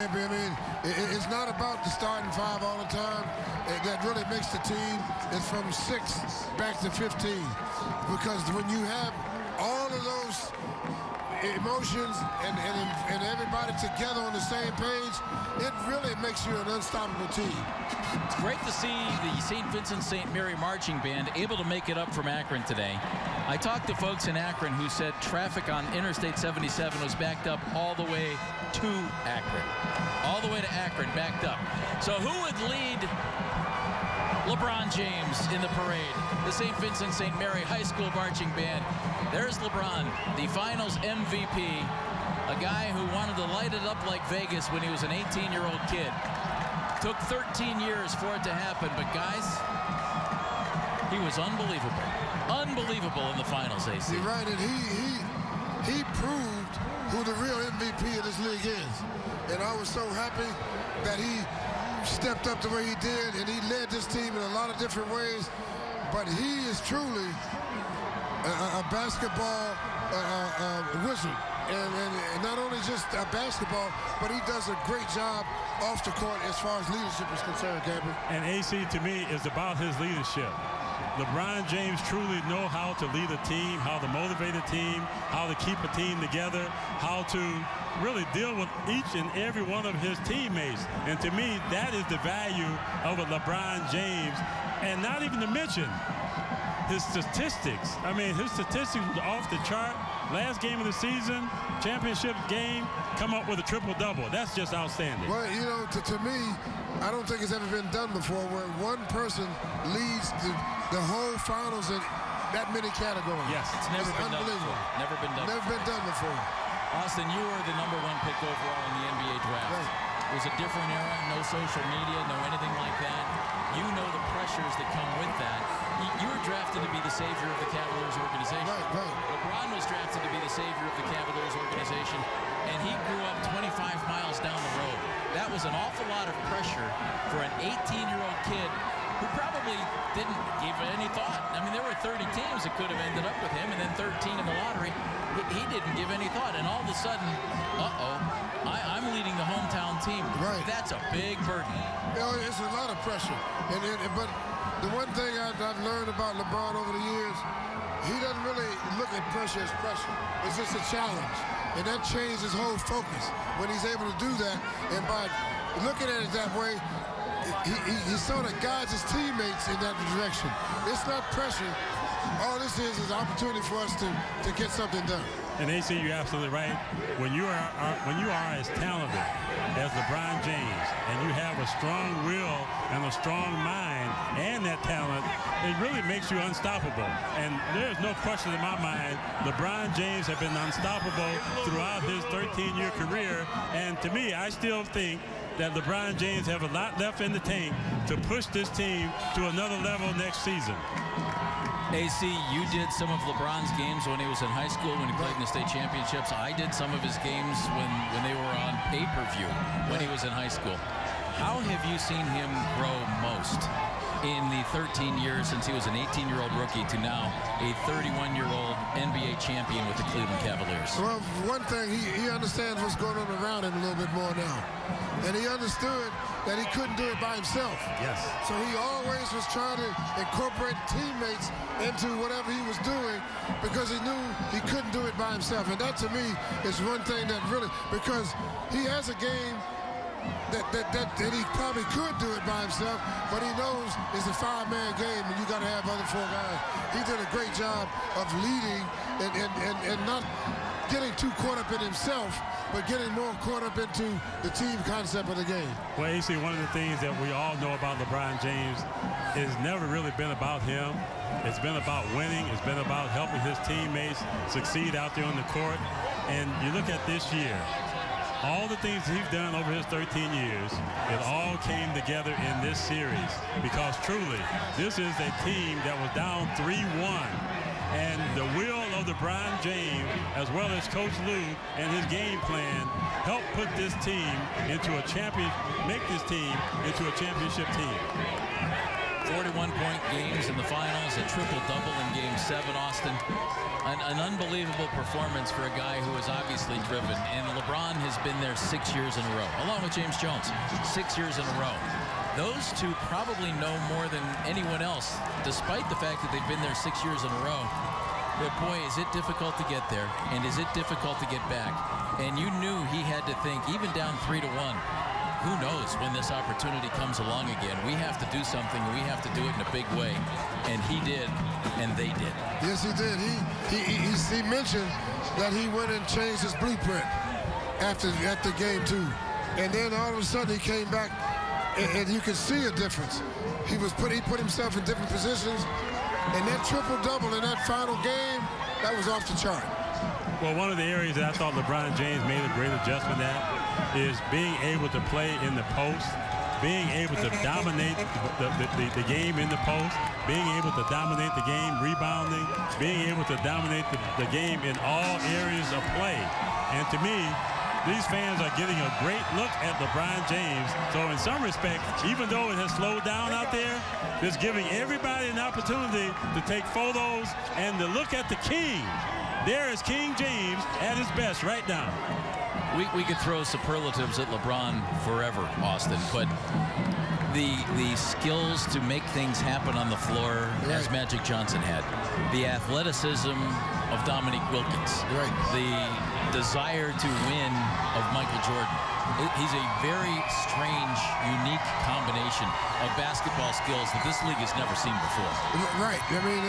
I mean, it's not about the starting five all the time. That really makes the team. It's from 6 back to 15. Because when you have all of those emotions and everybody together on the same page, it really makes you an unstoppable team. It's great to see the St. Vincent St. Mary Marching Band able to make it up from Akron today. I talked to folks in Akron who said traffic on Interstate 77 was backed up all the way to Akron. All the way to Akron, backed up. So who would lead LeBron James in the parade? The St. Vincent St. Mary High School Marching Band. There's LeBron, the finals MVP, a guy who wanted to light it up like Vegas when he was an 18-year-old kid. Took 13 years for it to happen, but guys, he was unbelievable. Unbelievable in the finals, AC. You're right, and he proved who the real MVP of this league is. And I was so happy that he stepped up the way he did, and he led this team in a lot of different ways. But he is truly a basketball wizard. And not only just basketball, but he does a great job off the court as far as leadership is concerned, Cameron. And AC, to me, is about his leadership. LeBron James truly knows how to lead a team, how to motivate a team, how to keep a team together, how to really deal with each and every one of his teammates. And to me, that is the value of a LeBron James. And not even to mention his statistics. I mean, his statistics were off the chart. Last game of the season, championship game, come up with a triple-double. That's just outstanding. Well, you know, to me, I don't think it's ever been done before where one person leads the whole finals in that many categories. Yes, it's never been done before. Never been done. Never been done before. Austin, you were the #1 pick overall in the NBA draft. Right. It was a different era, no social media, no anything like that. You know the pressures that come with that. You were drafted to be the savior of the Cavaliers organization. Right. LeBron was drafted to be the savior of the Cavaliers organization, and he grew up 25 miles down the road. That was an awful lot of pressure for an 18-year-old kid who probably didn't give it any thought. I mean, there were 30 teams that could have ended up with him, and then 13 in the lottery. He didn't give any thought, and all of a sudden, I'm leading the hometown team. Right. That's a big burden. You know, it's a lot of pressure. But the one thing I've learned about LeBron over the years, he doesn't really look at pressure as pressure. It's just a challenge. And that changed his whole focus when he's able to do that. And by looking at it that way, he sort of guides his teammates in that direction. It's not pressure. All this is an opportunity for us to get something done. And AC, you're absolutely right. When you are as talented as LeBron James, and you have a strong will and a strong mind and that talent, it really makes you unstoppable. And there's no question in my mind, LeBron James has been unstoppable throughout his 13-year career. And to me, I still think that LeBron James have a lot left in the tank to push this team to another level next season. AC, you did some of LeBron's games when he was in high school, when he played in the state championships. I did some of his games when they were on pay-per-view when he was in high school. How have you seen him grow most in the 13 years since he was an 18-year-old rookie to now a 31-year-old NBA champion with the Cleveland Cavaliers? Well, one thing, he understands what's going on around him a little bit more now. And he understood that he couldn't do it by himself. Yes. So he always was trying to incorporate teammates into whatever he was doing because he knew he couldn't do it by himself. And that, to me, is one thing that really, because he has a game that he probably could do it by himself, but he knows it's a 5-man game and you got to have other 4 guys. He did a great job of leading and not getting too caught up in himself, but getting more caught up into the team concept of the game. Well, AC, one of the things that we all know about LeBron James is never really been about him. It's been about winning. It's been about helping his teammates succeed out there on the court. And you look at this year, all the things he's done over his 13 years, it all came together in this series because truly, this is a team that was down 3-1. And the will of LeBron James, as well as Coach Lou and his game plan, helped put this team into a make this team into a championship team. 41-point games in the finals, a triple-double in Game 7, Austin. An unbelievable performance for a guy who is obviously driven. And LeBron has been there 6 years in a row, along with James Jones. 6 years in a row. Those two probably know more than anyone else, despite the fact that they've been there 6 years in a row. But boy, is it difficult to get there, and is it difficult to get back. And you knew he had to think, even down 3-1, who knows when this opportunity comes along again. We have to do something, and we have to do it in a big way. And he did, and they did. Yes, he did. He mentioned that he went and changed his blueprint after game 2. And then all of a sudden he came back, and you could see a difference. He put himself in different positions, and that triple-double in that final game, that was off the chart. Well, one of the areas that I thought LeBron James made a great adjustment at is being able to play in the post, being able to dominate the game in the post, being able to dominate the game rebounding, being able to dominate the game in all areas of play. And to me, these fans are getting a great look at LeBron James. So in some respects, even though it has slowed down out there, it's giving everybody an opportunity to take photos and to look at the king. There is King James at his best right now. We could throw superlatives at LeBron forever, Austin, but the skills to make things happen on the floor, as Magic Johnson had, the athleticism of Dominique Wilkins, the desire to win of Michael Jordan. He's a very strange, unique combination of basketball skills that this league has never seen before. Right. I mean,